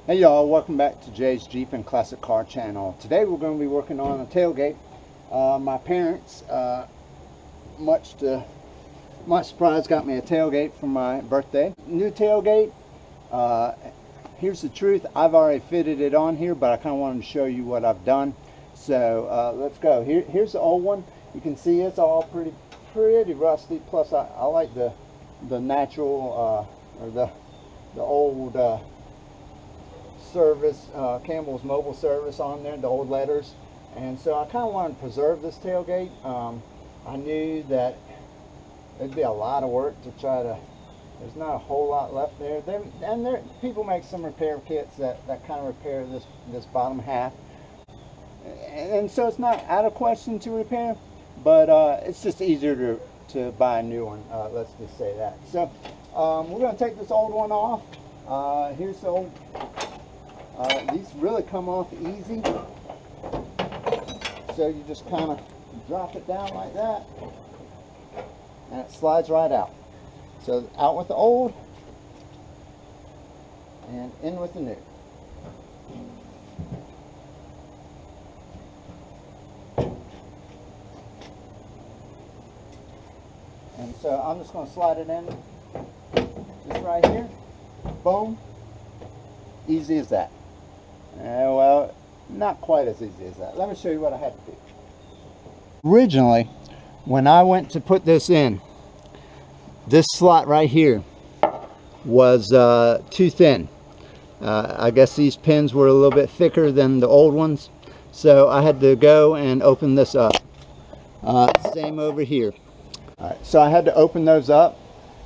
Hey y'all, welcome back to Jay's Jeep and Classic Car channel. Today we're going to be working on a tailgate. My parents, much to my surprise, got me a tailgate for my birthday. New tailgate. Here's the truth, I've already fitted it on here, but I kind of wanted to show you what I've done. So let's go. Here's the old one. You can see it's all pretty rusty. Plus I like the natural or the old service, Campbell's Mobile Service on there, the old letters. And so I kind of wanted to preserve this tailgate. I knew that it'd be a lot of work to try to, there's not a whole lot left there. People make some repair kits that kind of repair this bottom half. And so it's not out of question to repair, but it's just easier to buy a new one. Let's just say that. So we're going to take this old one off. Here's the old. These really come off easy, so you just kind of drop it down like that and it slides right out. So out with the old and in with the new. And so I'm just going to slide it in just right here. Boom. Easy as that. Well, not quite as easy as that. Let me show you what I had to do. Originally, when I went to put this in, this slot right here was too thin. I guess these pins were a little bit thicker than the old ones, so I had to go and open this up. Same over here. All right, so I had to open those up,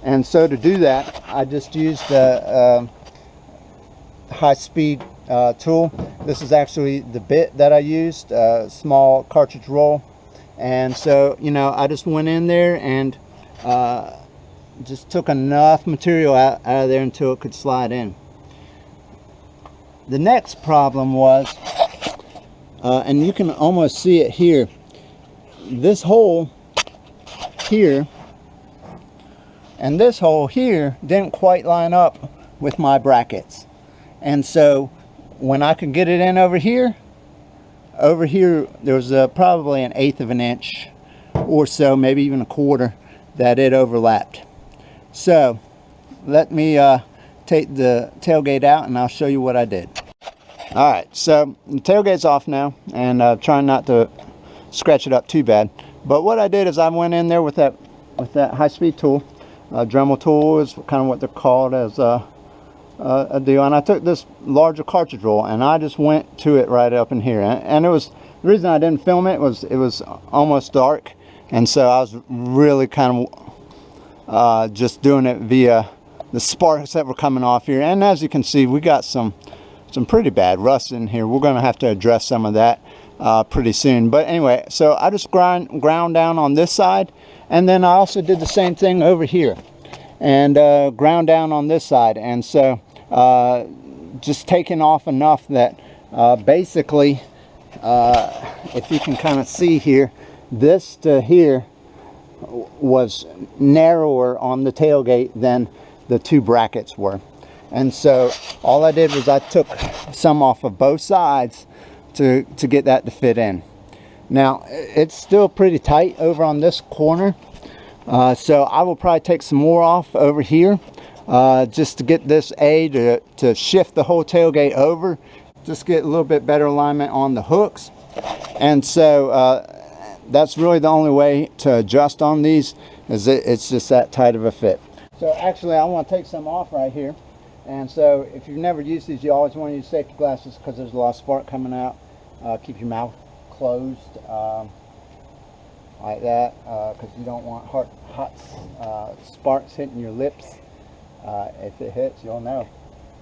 and so to do that, I just used the high-speed tool. This is actually the bit that I used, small cartridge roll. And so, you know, I just went in there and just took enough material out of there until it could slide in. The next problem was, and you can almost see it here, this hole here and this hole here didn't quite line up with my brackets. And so when I could get it in over here there was probably 1/8 of an inch or so, maybe even 1/4, that it overlapped. So let me take the tailgate out and I'll show you what I did. Alright, so the tailgate's off now, and trying not to scratch it up too bad. But what I did is I went in there with that high-speed tool. Dremel tool is kind of what they're called as a deal, and I took this larger cartridge roll and I just went to it right up in here, and it was, the reason I didn't film it was almost dark, and so I was really kind of just doing it via the sparks that were coming off here. And as you can see, we got some pretty bad rust in here. We're going to have to address some of that pretty soon. But anyway, so I just ground down on this side, and then I also did the same thing over here and ground down on this side. And so just taking off enough that basically, if you can kind of see here, this to here was narrower on the tailgate than the two brackets were. And so all I did was I took some off of both sides to get that to fit in. Now it's still pretty tight over on this corner, so I will probably take some more off over here just to get this to shift the whole tailgate over, just get a little bit better alignment on the hooks. And so that's really the only way to adjust on these, is it's just that tight of a fit. So actually I want to take some off right here. And so if you've never used these, you always want to use safety glasses because there's a lot of spark coming out. Keep your mouth closed like that, because you don't want hot sparks hitting your lips. If it hits, you'll know.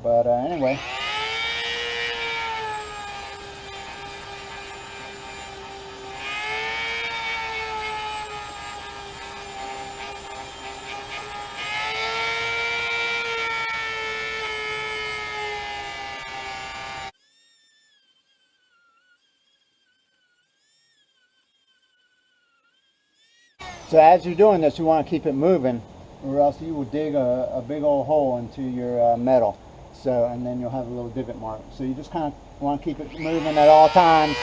But anyway. So as you're doing this, you want to keep it moving, or else you will dig a big old hole into your metal. So, and then you'll have a little divot mark. So you just kind of want to keep it moving at all times.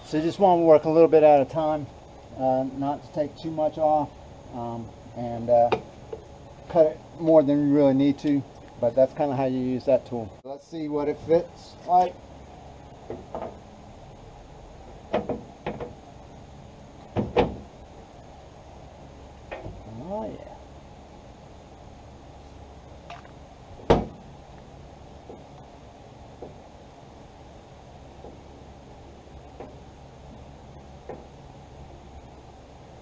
So you just want to work a little bit at a time, not to take too much off, and cut it more than you really need to, but that's kind of how you use that tool. Let's see what it fits like. Oh yeah.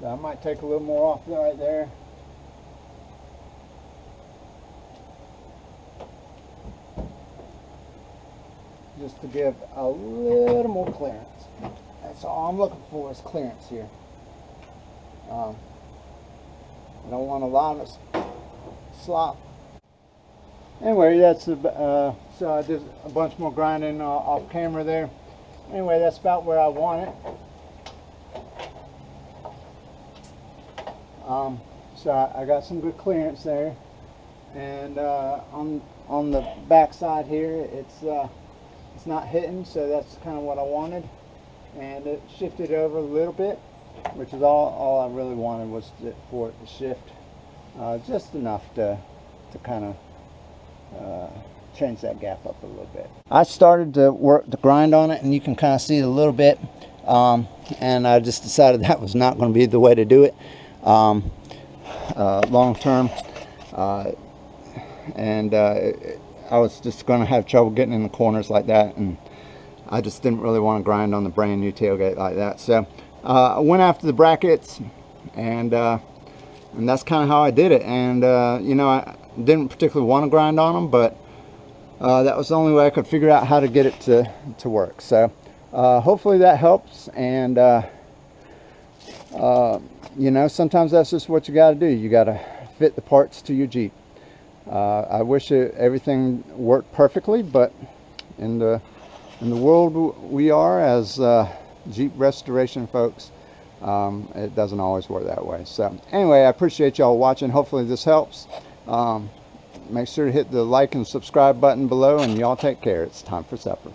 So I might take a little more off right there. Just to give a little more clearance. That's all I'm looking for, is clearance here. I don't want a lot of slop. Anyway, that's so I did a bunch more grinding off camera there. Anyway, that's about where I want it. So I got some good clearance there, and on the back side here, it's not hitting, so that's kind of what I wanted, and it shifted over a little bit, which is all I really wanted, was for it to shift just enough to kind of change that gap up a little bit. I started to grind on it, and you can kind of see it a little bit, and I just decided that was not going to be the way to do it long term, and I was just going to have trouble getting in the corners like that, and I just didn't really want to grind on the brand new tailgate like that. So I went after the brackets, and that's kind of how I did it. And you know, I didn't particularly want to grind on them, but that was the only way I could figure out how to get it to work. So hopefully that helps. And you know, sometimes that's just what you got to do. You got to fit the parts to your Jeep. I wish everything worked perfectly, but in the world we are as Jeep restoration folks, it doesn't always work that way. So anyway, I appreciate y'all watching. Hopefully this helps. Make sure to hit the like and subscribe button below, and y'all take care. It's time for supper.